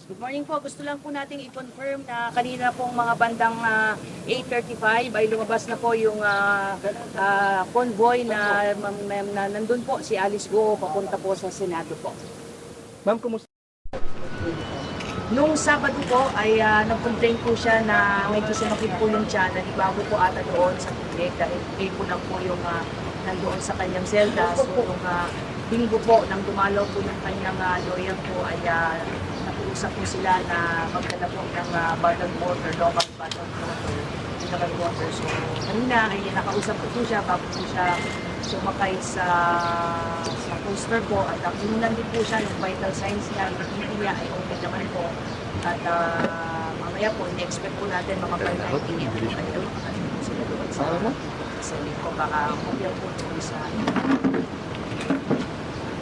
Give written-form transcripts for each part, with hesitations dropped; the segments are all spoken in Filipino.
Good morning po. Gusto lang po nating i-confirm na kanina pong mga bandang 8:35 ay lumabas na po yung convoy na nandun po si Alice Go papunta po sa Senado po. Ma'am, kumusta? Nung Sabado po ay nag-complain po siya na medyo sumakit po yung tiyan, nalibago po ata doon sa tubig dahil hindi po lang po yung nandoon sa kanyang selda. So nung Linggo po, nang dumalaw po ng kanyang lawyer po ay nakiusap po sila na magdala po ng bottled water, local bottled water, mineral water. So kanina ay nakausap po siya bago po siya sumakay sa poster po at kinunan din po siya ng vital signs niya, yung BP niya ay okay naman po. At mamaya po, in-expect po natin mga pag-19 po kayo, makakalimutan po sila doon sa lingko, baka kumpiyang po doon sa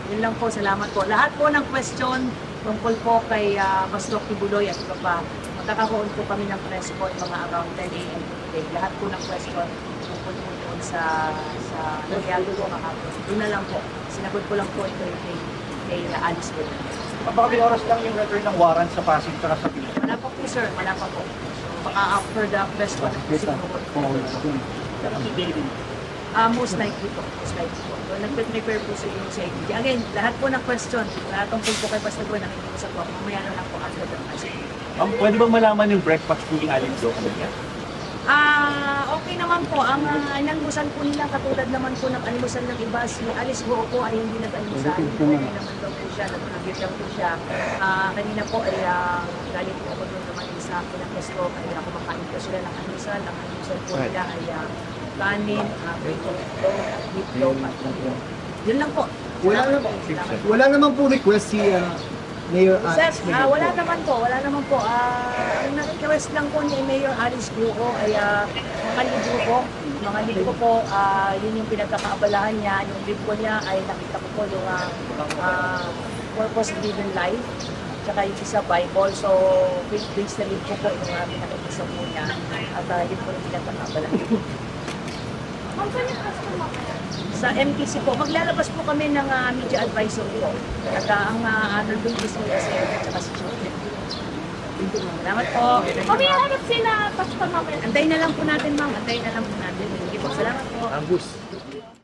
yun lang po, salamat po. Lahat po ng question tungkol po kay Pastor Kibuloy at iba pa, magkakaroon po kami ng press po mga around 10 a.m. today. Lahat po ng question tungkol po doon sa nangyari po kahapon. Yun na lang po. Sinagot ko lang po ito kay Alice po. Baka may oras lang yung return ng warrant sa Pasig at sa Pilipinas. Wala pa po sir, wala pa po. So, baka after the press po na po. Most likely po. Most likely po. So, nag-prepare po sa yung CIDG. Again, lahat po ng question, lahat tungkol po kay Pastor Go, nakikiusap po. Mamaya na lang po after the press. Pwede bang malaman yung breakfast po ni Alice Go? Okay naman po. Ang inalmusan po nila, katulad naman po ng almusan ng iba, si Alice Go po ay hindi nag-almusan. Hindi naman daw po siya, nag-review lang po siya. Kanina po ay galing po ako doon naman sa pinag-gusto. Kaya kumakain po sila ng almusan. Ang almusan po nila ay kanin, itlog, at yun lang po. Wala naman po request si Mayor Alice. Wala naman po. Ang request lang po ni Mayor Alice Guo ay mga libro po, yun yung pinagkakaabalahan niya. Yung libro niya ay nakita ko po yung Purpose Given Life, tsaka yung isa Bible. So, based na libro po yung pinakikisa po niya. At yun po yung pinagkakaabalahan. Sa MTC po, maglalabas po kami ng media advisor po. At ang nandun is nila sa at saka si Children. Salamat po. Hanap sila, Pastor Mamel. Antayin na lang po natin, ma'am. Antayin na lang po natin. Sige po, salamat po. Angus.